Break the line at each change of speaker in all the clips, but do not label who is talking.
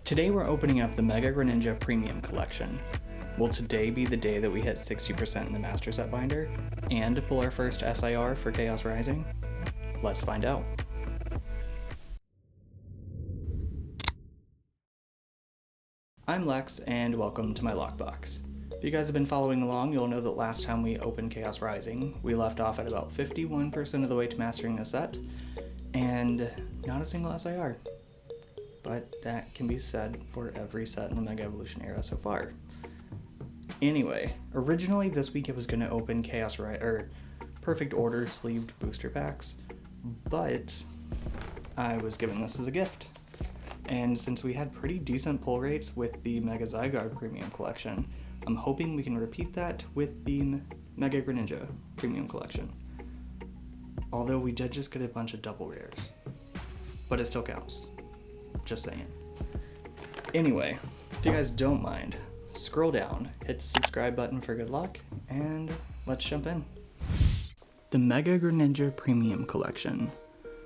Today we're opening up the Mega Greninja Premium Collection. Will today be the day that we hit 60% in the Master Set binder and pull our first SIR for Chaos Rising? Let's find out. I'm Lex and welcome to my lockbox. If you guys have been following along, you'll know that last time we opened Chaos Rising, we left off at about 51% of the way to mastering the set, and not a single SIR. But that can be said for every set in the Mega Evolution era so far. Anyway, originally this week it was going to open Perfect Order sleeved booster packs, but I was given this as a gift. And since we had pretty decent pull rates with the Mega Zygarde Premium Collection, I'm hoping we can repeat that with the Mega Greninja Premium Collection. Although we did just get a bunch of double rares, but it still counts. Just saying. Anyway, if you guys don't mind, scroll down, hit the subscribe button for good luck, and let's jump in. The Mega Greninja Premium Collection.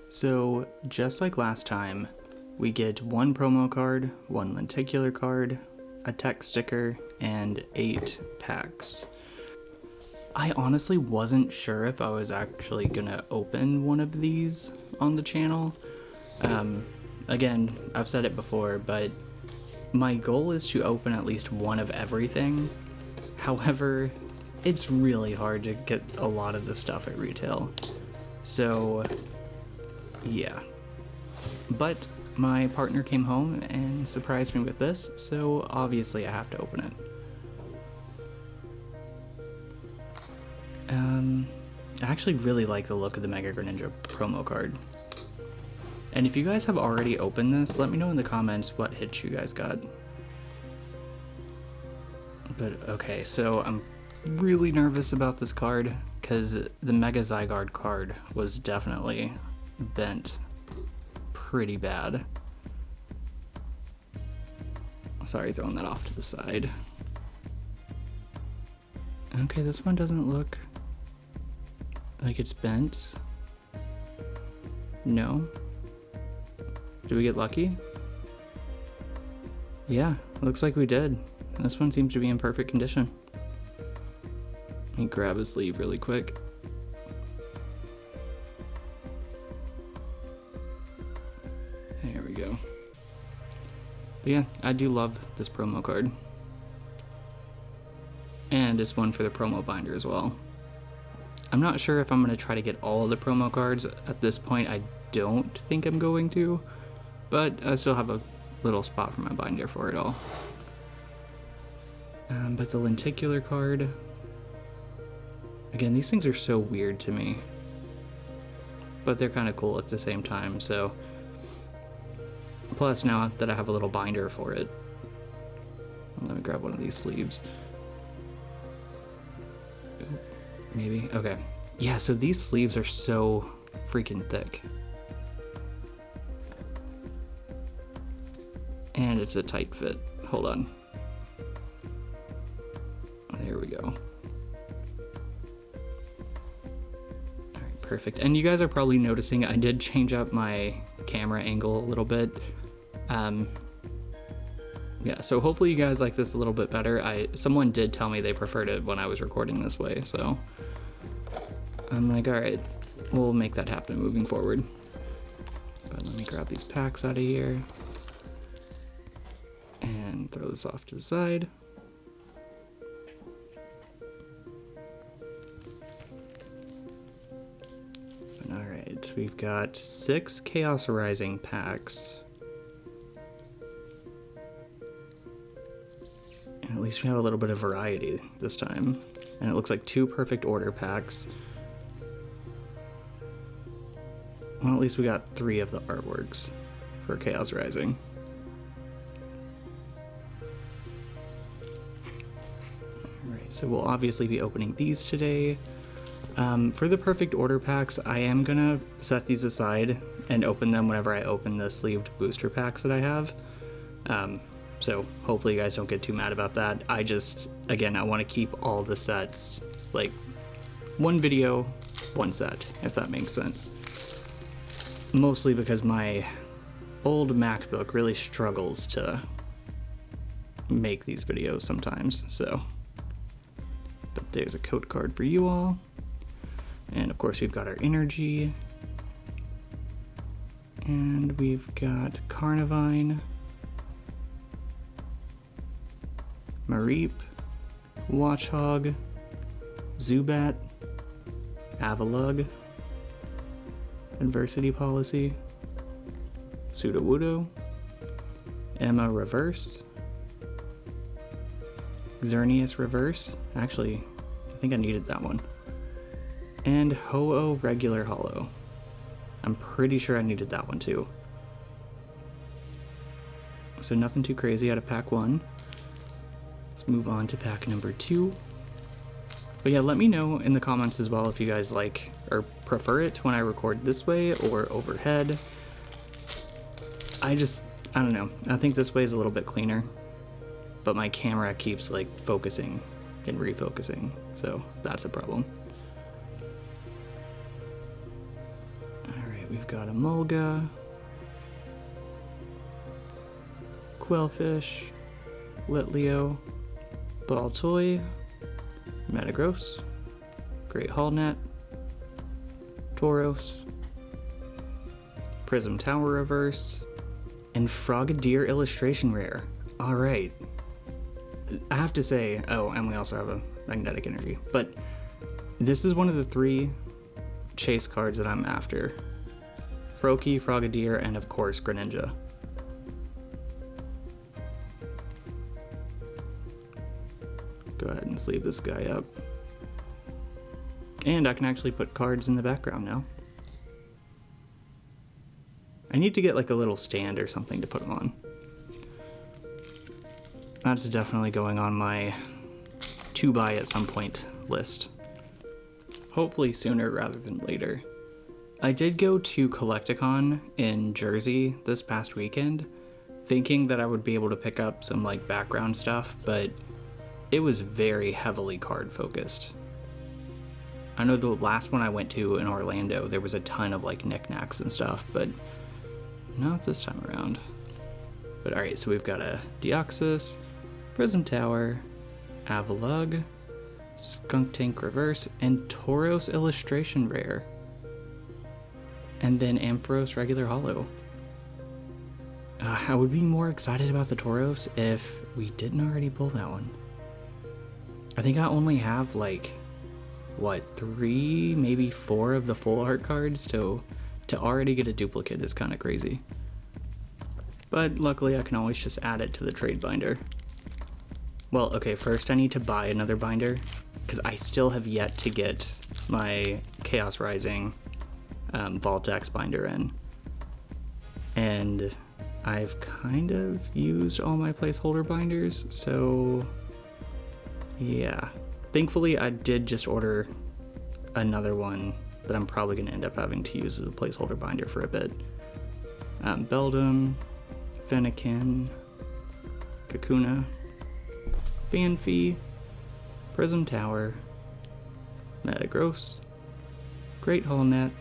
So, just like last time, we get one promo card, one lenticular card, a text sticker, and 8 packs. I honestly wasn't sure if I was actually gonna open one of these on the channel. Again, I've said it before, but my goal is to open at least one of everything. However, it's really hard to get a lot of the stuff at retail. So, yeah. But my partner came home and surprised me with this, so obviously I have to open it. I actually really like the look of the Mega Greninja promo card. And if you guys have already opened this, let me know in the comments what hits you guys got. But okay, so I'm really nervous about this card because the Mega Zygarde card was definitely bent pretty bad. Sorry, throwing that off to the side. Okay, this one doesn't look like it's bent. No. Did we get lucky? Yeah, looks like we did. This one seems to be in perfect condition. Let me grab his sleeve really quick. There we go. But yeah, I do love this promo card. And it's one for the promo binder as well. I'm not sure if I'm going to try to get all of the promo cards. At this point, I don't think I'm going to. But I still have a little spot for my binder for it all. But the lenticular card... Again, these things are so weird to me. But they're kind of cool at the same time, so... Plus, now that I have a little binder for it... Let me grab one of these sleeves. Maybe? Okay. Yeah, so these sleeves are so freaking thick. And it's a tight fit. Hold on. There we go. Alright, perfect. And you guys are probably noticing I did change up my camera angle a little bit. Yeah, so hopefully you guys like this a little bit better. Someone did tell me they preferred it when I was recording this way, so I'm like, alright, we'll make that happen moving forward. But let me grab these packs out of here. And throw this off to the side. Alright, we've got 6 Chaos Rising packs. And at least we have a little bit of variety this time. And it looks like 2 Perfect Order packs. Well, at least we got 3 of the artworks for Chaos Rising. So we'll obviously be opening these today. For the Perfect Order packs, I am gonna set these aside and open them whenever I open the sleeved booster packs that I have. So hopefully you guys don't get too mad about that. I want to keep all the sets, like, one video, one set, if that makes sense. Mostly because my old MacBook really struggles to make these videos sometimes, so. But there's a code card for you all. And of course we've got our energy. And we've got Carnivine, Mareep, Watchhog, Zubat, Avalugg, Adversity Policy, Sudowoodo, Emma Reverse, Xerneas Reverse. Actually, I think I needed that one. And Ho-Oh Regular Hollow. I'm pretty sure I needed that one too. So nothing too crazy out of pack 1. Let's move on to pack number 2. But yeah, let me know in the comments as well if you guys like or prefer it when I record this way or overhead. I don't know. I think this way is a little bit cleaner, but my camera keeps like focusing and refocusing, so that's a problem. Alright, we've got a Mulga, Quillfish, Litleo, Baltoy, Metagross, Great Hallnet, Tauros, Prism Tower Reverse, and Frogadier Illustration Rare. Alright. I have to say, oh, and we also have a Magnetic Energy, but this is one of the 3 chase cards that I'm after. Froakie, Frogadier, and of course Greninja. Go ahead and sleeve this guy up. And I can actually put cards in the background now. I need to get like a little stand or something to put them on. That's definitely going on my to buy at some point list. Hopefully sooner rather than later. I did go to Collecticon in Jersey this past weekend, thinking that I would be able to pick up some like background stuff, but it was very heavily card focused. I know the last one I went to in Orlando, there was a ton of like knickknacks and stuff, but not this time around. But alright, so we've got a Deoxys, Prism Tower, Avalugg, Skuntank Reverse, and Tauros Illustration Rare. And then Ampharos Regular Hollow. I would be more excited about the Tauros if we didn't already pull that one. I think I only have like, what, 3, maybe 4 of the full art cards, so to already get a duplicate is kind of crazy. But luckily I can always just add it to the trade binder. Well, okay, first I need to buy another binder, because I still have yet to get my Chaos Rising Voltax binder in. And I've kind of used all my placeholder binders, so yeah. Thankfully I did just order another one that I'm probably going to end up having to use as a placeholder binder for a bit. Beldum, Fennekin, Kakuna, Fanfy, Prism Tower, Metagross, Great Hallnet,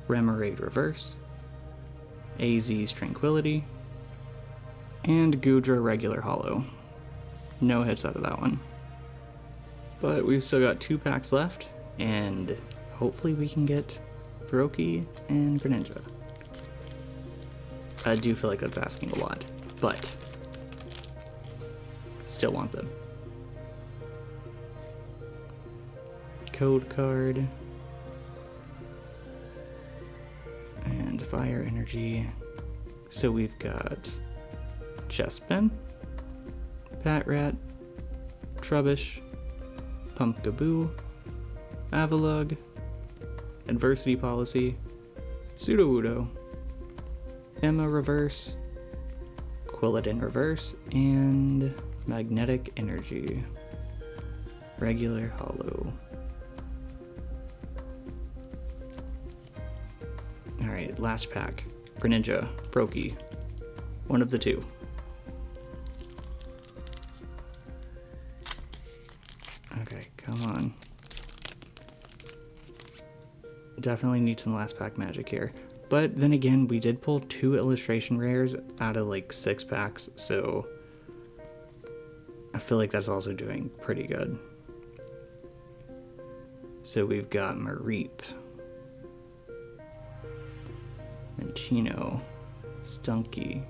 Remoraid Reverse, AZ's Tranquility, and Goodra Regular Hollow. No hits out of that one. But we've still got 2 packs left, and hopefully we can get Froakie and Greninja. I do feel like that's asking a lot, but still want them. Code card. And Fire Energy. So we've got Chespin, Patrat, Trubbish, Pumpkaboo, Avalugg, Adversity Policy, Sudowoodo, Emma Reverse, Quilladin Reverse, and Magnetic Energy. Regular Hollow. Alright, last pack. Greninja, Froakie. One of the 2. Okay, come on. Definitely need some last pack magic here. But then again, we did pull 2 illustration rares out of like 6 packs, so I feel like that's also doing pretty good. So we've got Mareep, Minccino, Stunky,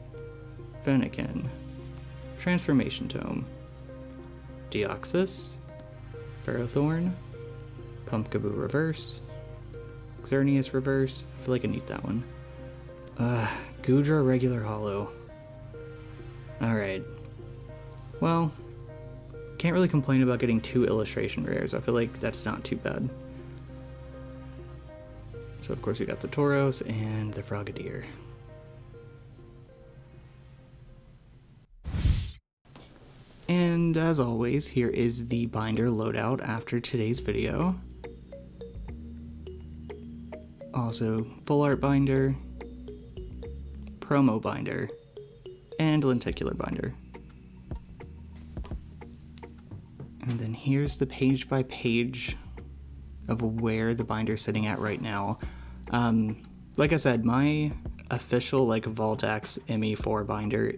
Fennekin, Transformation Tome, Deoxys, Ferrothorn, Pumpkaboo Reverse, Xerneas Reverse. I feel like I need that one. Goodra Regular Holo. Alright. Well, can't really complain about getting 2 illustration rares. I feel like that's not too bad. So of course we got the Tauros and the Frogadier. And as always, here is the binder loadout after today's video. Also, full art binder, promo binder, and lenticular binder. And then here's the page by page of where the binder's sitting at right now. Like I said, my official Vaultax ME4 binder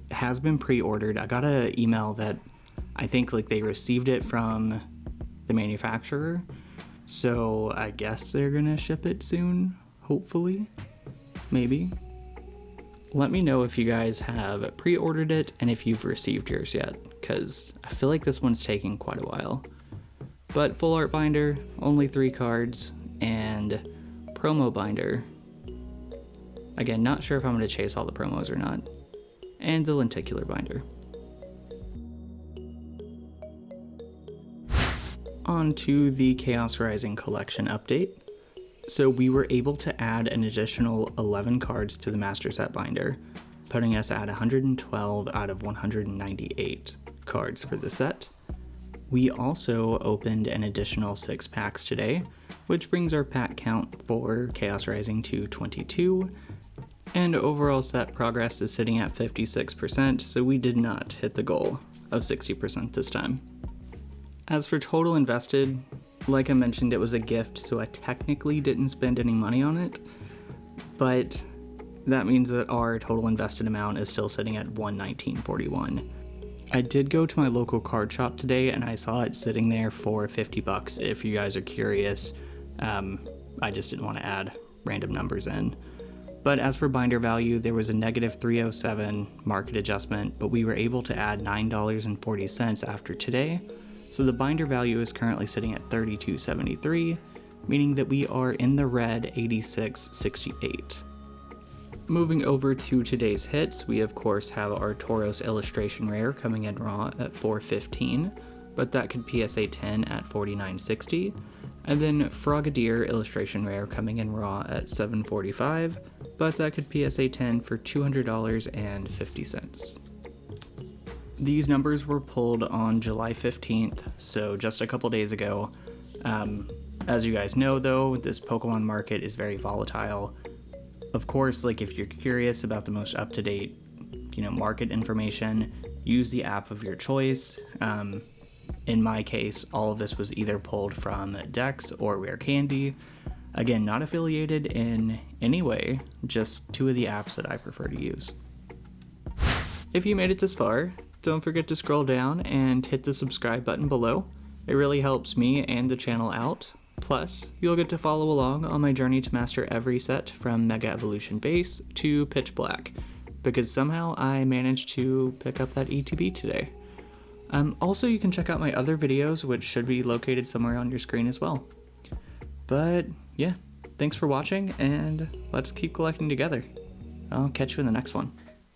has been pre-ordered. I got an email that I think they received it from the manufacturer, so I guess they're gonna ship it soon, hopefully, maybe. Let me know if you guys have pre-ordered it and if you've received yours yet, because I feel like this one's taking quite a while. But full art binder, only 3 cards, and promo binder. Again, not sure if I'm going to chase all the promos or not. And the lenticular binder. On to the Chaos Rising collection update. So we were able to add an additional 11 cards to the Master Set binder, putting us at 112 out of 198 cards for the set. We also opened an additional 6 packs today, which brings our pack count for Chaos Rising to 22, and overall set progress is sitting at 56%, so we did not hit the goal of 60% this time. As for total invested, like I mentioned, it was a gift, so I technically didn't spend any money on it, but that means that our total invested amount is still sitting at $119.41. I did go to my local card shop today and I saw it sitting there for $50 if you guys are curious. I just didn't want to add random numbers in. But as for binder value, there was a negative 307 market adjustment, but we were able to add $9.40 after today. So the binder value is currently sitting at $32.73, meaning that we are in the red 86.68. Moving over to today's hits, we of course have our Tauros illustration rare coming in raw at $4.15, but that could PSA 10 at $49.60, and then Frogadier illustration rare coming in raw at $7.45, but that could PSA 10 for $200.50. These numbers were pulled on July 15th, so just a couple days ago. As you guys know though, this Pokemon market is very volatile. Of course, if you're curious about the most up-to-date, market information, use the app of your choice. In my case, all of this was either pulled from Dex or Rare Candy. Again, not affiliated in any way, just 2 of the apps that I prefer to use. If you made it this far, don't forget to scroll down and hit the subscribe button below. It really helps me and the channel out. Plus, you'll get to follow along on my journey to master every set from Mega Evolution Base to Pitch Black, because somehow I managed to pick up that ETB today. Also, you can check out my other videos, which should be located somewhere on your screen as well. But yeah, thanks for watching, and let's keep collecting together. I'll catch you in the next one.